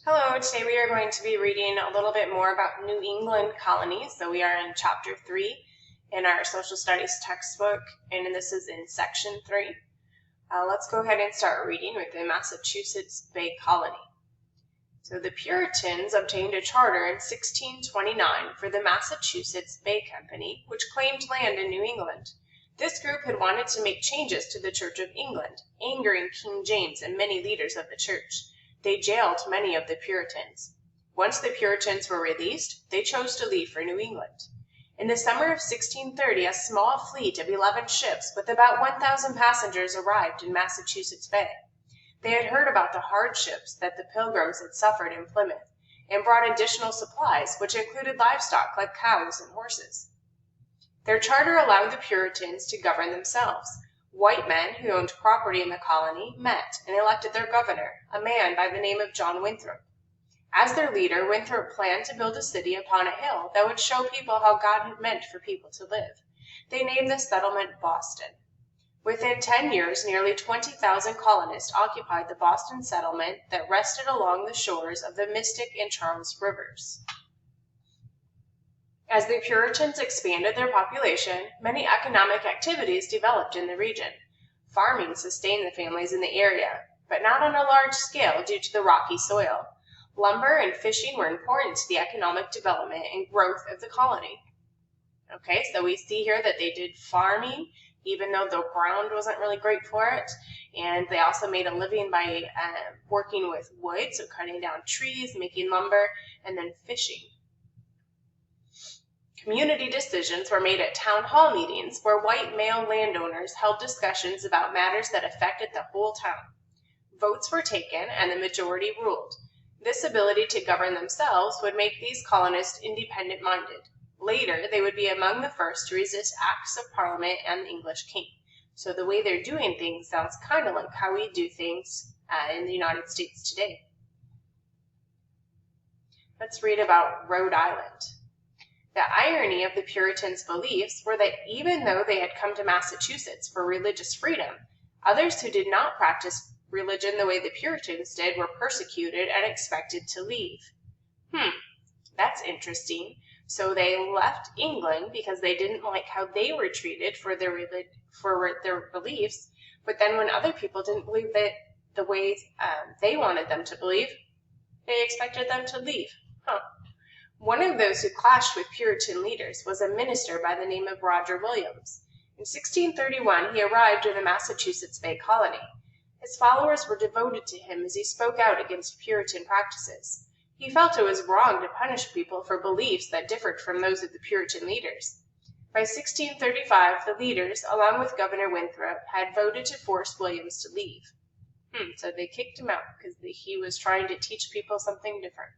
Hello, today we are going to be reading a little bit more about New England colonies. So we are in chapter 3 in our social studies textbook, and this is in section 3. Let's go ahead and start reading with the Massachusetts Bay Colony. So the Puritans obtained a charter in 1629 for the Massachusetts Bay Company, which claimed land in New England. This group had wanted to make changes to the Church of England, angering King James and many leaders of the church. They jailed many of the Puritans. Once the Puritans were released, they chose to leave for New England. In the summer of 1630, a small fleet of 11 ships with about 1,000 passengers arrived in Massachusetts Bay. They had heard about the hardships that the Pilgrims had suffered in Plymouth and brought additional supplies, which included livestock like cows and horses. Their charter allowed the Puritans to govern themselves. White men who owned property in the colony met and elected their governor, a man by the name of John Winthrop. As their leader, Winthrop planned to build a city upon a hill that would show people how God had meant for people to live. They named the settlement Boston. Within 10 years, nearly 20,000 colonists occupied the Boston settlement that rested along the shores of the Mystic and Charles Rivers. As the Puritans expanded their population, many economic activities developed in the region. Farming sustained the families in the area, but not on a large scale due to the rocky soil. Lumber and fishing were important to the economic development and growth of the colony. Okay, so we see here that they did farming, even though the ground wasn't really great for it, and they also made a living by working with wood, so cutting down trees, making lumber, and then fishing. Community decisions were made at town hall meetings where white male landowners held discussions about matters that affected the whole town. Votes were taken and the majority ruled. This ability to govern themselves would make these colonists independent-minded. Later, they would be among the first to resist acts of Parliament and the English king. So the way they're doing things sounds kind of like how we do things in the United States today. Let's read about Rhode Island. The irony of the Puritans' beliefs were that even though they had come to Massachusetts for religious freedom, others who did not practice religion the way the Puritans did were persecuted and expected to leave. That's interesting. So they left England because they didn't like how they were treated for their beliefs, but then when other people didn't believe it the way they wanted them to believe, they expected them to leave. One of those who clashed with Puritan leaders was a minister by the name of Roger Williams. In 1631, he arrived in the Massachusetts Bay Colony. His followers were devoted to him as he spoke out against Puritan practices. He felt it was wrong to punish people for beliefs that differed from those of the Puritan leaders. By 1635, the leaders, along with Governor Winthrop, had voted to force Williams to leave. So they kicked him out because he was trying to teach people something different.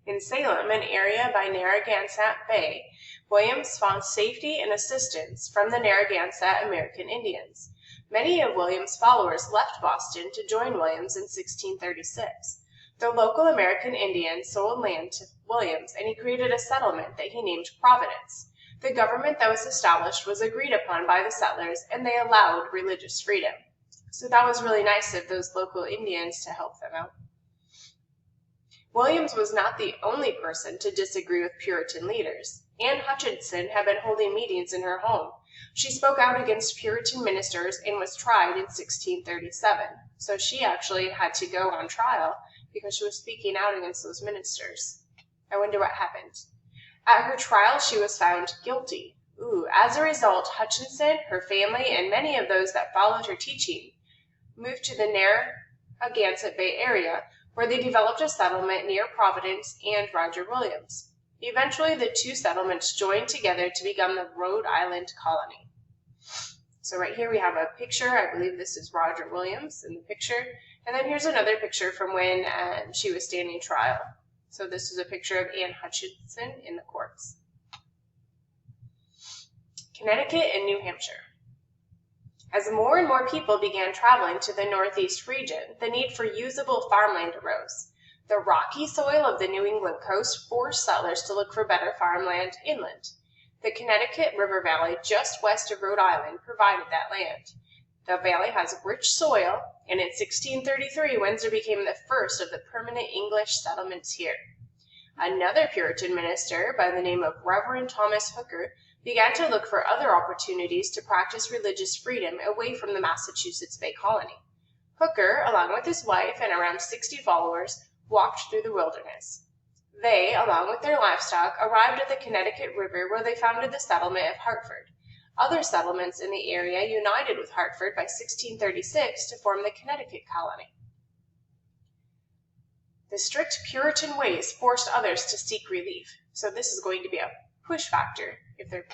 In Salem, an area by Narragansett Bay, Williams found safety and assistance from the Narragansett American Indians. Many of Williams' followers left Boston to join Williams in 1636. The local American Indians sold land to Williams, and he created a settlement that he named Providence. The government that was established was agreed upon by the settlers, and they allowed religious freedom. So that was really nice of those local Indians to help them out. Williams was not the only person to disagree with Puritan leaders. Anne Hutchinson had been holding meetings in her home. She spoke out against Puritan ministers and was tried in 1637. So she actually had to go on trial because she was speaking out against those ministers. I wonder what happened. At her trial, she was found guilty. As a result, Hutchinson, her family, and many of those that followed her teaching moved to the Narragansett Bay area, where they developed a settlement near Providence and Roger Williams. Eventually, the two settlements joined together to become the Rhode Island colony. So right here we have a picture. I believe this is Roger Williams in the picture. And then here's another picture from when she was standing trial. So this is a picture of Anne Hutchinson in the courts. Connecticut and New Hampshire. As more and more people began traveling to the Northeast region, the need for usable farmland arose. The rocky soil of the New England coast forced settlers to look for better farmland inland. The Connecticut River Valley just west of Rhode Island provided that land. The valley has rich soil, and in 1633, Windsor became the first of the permanent English settlements here. Another Puritan minister by the name of Reverend Thomas Hooker began to look for other opportunities to practice religious freedom away from the Massachusetts Bay Colony. Hooker, along with his wife and around 60 followers, walked through the wilderness. They, along with their livestock, arrived at the Connecticut River where they founded the settlement of Hartford. Other settlements in the area united with Hartford by 1636 to form the Connecticut colony. The strict Puritan ways forced others to seek relief, so this is going to be a push factor if they're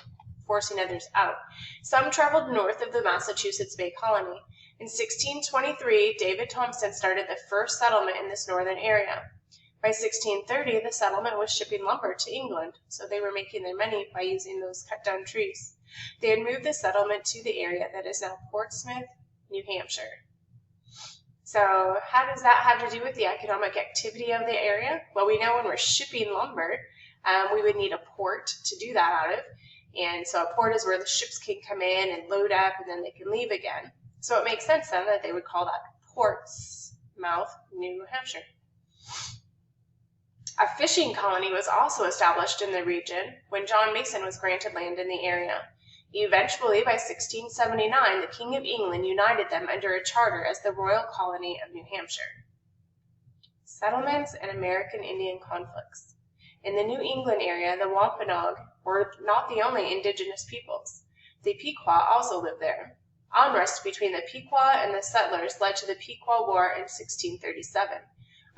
forcing others out. Some traveled north of the Massachusetts Bay Colony. In 1623, David Thompson started the first settlement in this northern area. By 1630, the settlement was shipping lumber to England, so they were making their money by using those cut-down trees. They had moved the settlement to the area that is now Portsmouth, New Hampshire. So how does that have to do with the economic activity of the area? Well, we know when we're shipping lumber, we would need a port to do that out of. And so a port is where the ships can come in and load up and then they can leave again. So it makes sense then that they would call that Portsmouth, New Hampshire. A fishing colony was also established in the region when John Mason was granted land in the area. Eventually, by 1679, the King of England united them under a charter as the Royal Colony of New Hampshire. Settlements and American Indian conflicts. In the New England area, the Wampanoag were not the only indigenous peoples. The Pequot also lived there. Unrest between the Pequot and the settlers led to the Pequot War in 1637.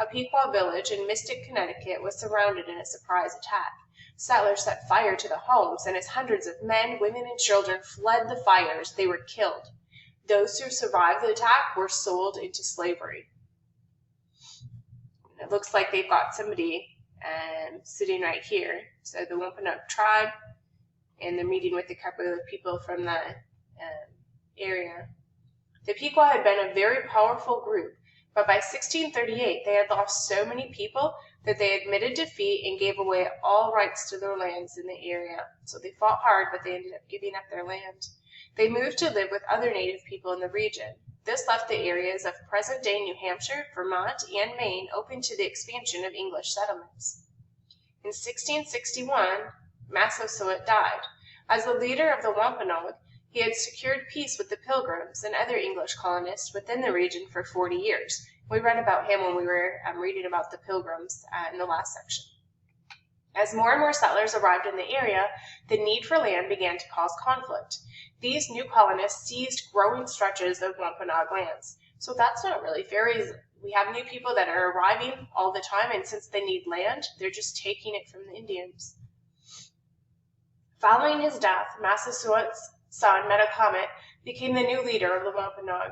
A Pequot village in Mystic, Connecticut was surrounded in a surprise attack. Settlers set fire to the homes, and as hundreds of men, women, and children fled the fires, they were killed. Those who survived the attack were sold into slavery. It looks like they've got somebody sitting right here. So the Wampanoag tribe, and they're meeting with a couple of people from the area. The Pequot had been a very powerful group, but by 1638 they had lost so many people that they admitted defeat and gave away all rights to their lands in the area. So they fought hard, but they ended up giving up their land. They moved to live with other native people in the region. This left the areas of present-day New Hampshire, Vermont, and Maine open to the expansion of English settlements. In 1661, Massasoit died. As the leader of the Wampanoag, he had secured peace with the Pilgrims and other English colonists within the region for 40 years. We read about him when we were reading about the Pilgrims in the last section. As more and more settlers arrived in the area, the need for land began to cause conflict. These new colonists seized growing stretches of Wampanoag lands. So that's not really fair. We have new people that are arriving all the time, and since they need land, they're just taking it from the Indians. Following his death, Massasoit's son, Metacomet, became the new leader of the Wampanoag.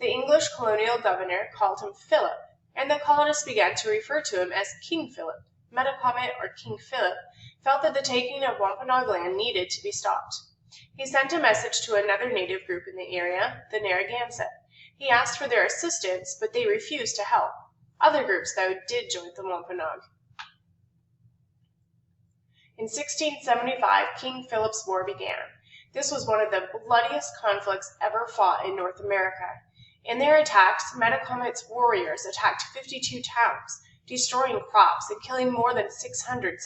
The English colonial governor called him Philip, and the colonists began to refer to him as King Philip. Metacomet, or King Philip, felt that the taking of Wampanoag land needed to be stopped. He sent a message to another native group in the area, the Narragansett. He asked for their assistance, but they refused to help. Other groups, though, did join the Wampanoag. In 1675, King Philip's War began. This was one of the bloodiest conflicts ever fought in North America. In their attacks, Metacomet's warriors attacked 52 towns, destroying crops and killing more than 600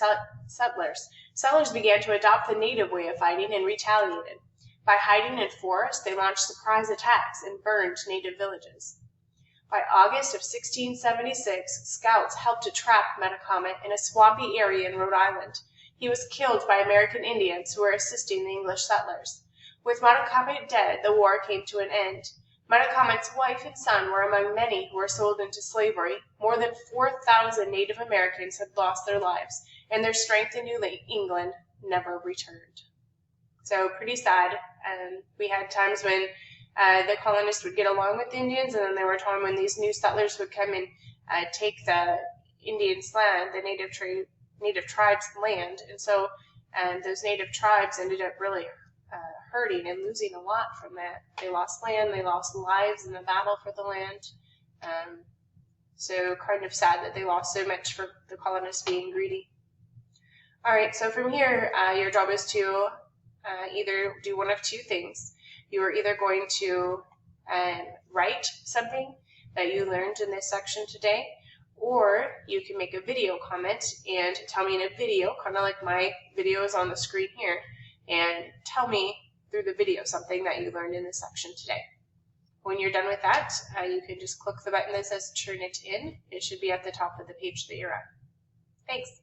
settlers. Settlers began to adopt the native way of fighting and retaliated. By hiding in forests, they launched surprise attacks and burned native villages. By August of 1676, scouts helped to trap Metacomet in a swampy area in Rhode Island. He was killed by American Indians who were assisting the English settlers. With Metacomet dead, the war came to an end. Metacomet's wife and son were among many who were sold into slavery. More than 4,000 Native Americans had lost their lives, and their strength in New England never returned. So pretty sad. We had times when the colonists would get along with the Indians, and then there were times when these new settlers would come and take the Indians' land, the native tribes' land, and so those native tribes ended up really hurting and losing a lot from that. They lost land, they lost lives in the battle for the land. So kind of sad that they lost so much for the colonists being greedy. All right, so from here, your job is to either do one of two things. You are either going to and write something that you learned in this section today, or you can make a video comment and tell me in a video, kind of like my video is on the screen here, and tell me through the video something that you learned in this section today. When you're done with that, you can just click the button that says Turn It In. It should be at the top of the page that you're at. Thanks.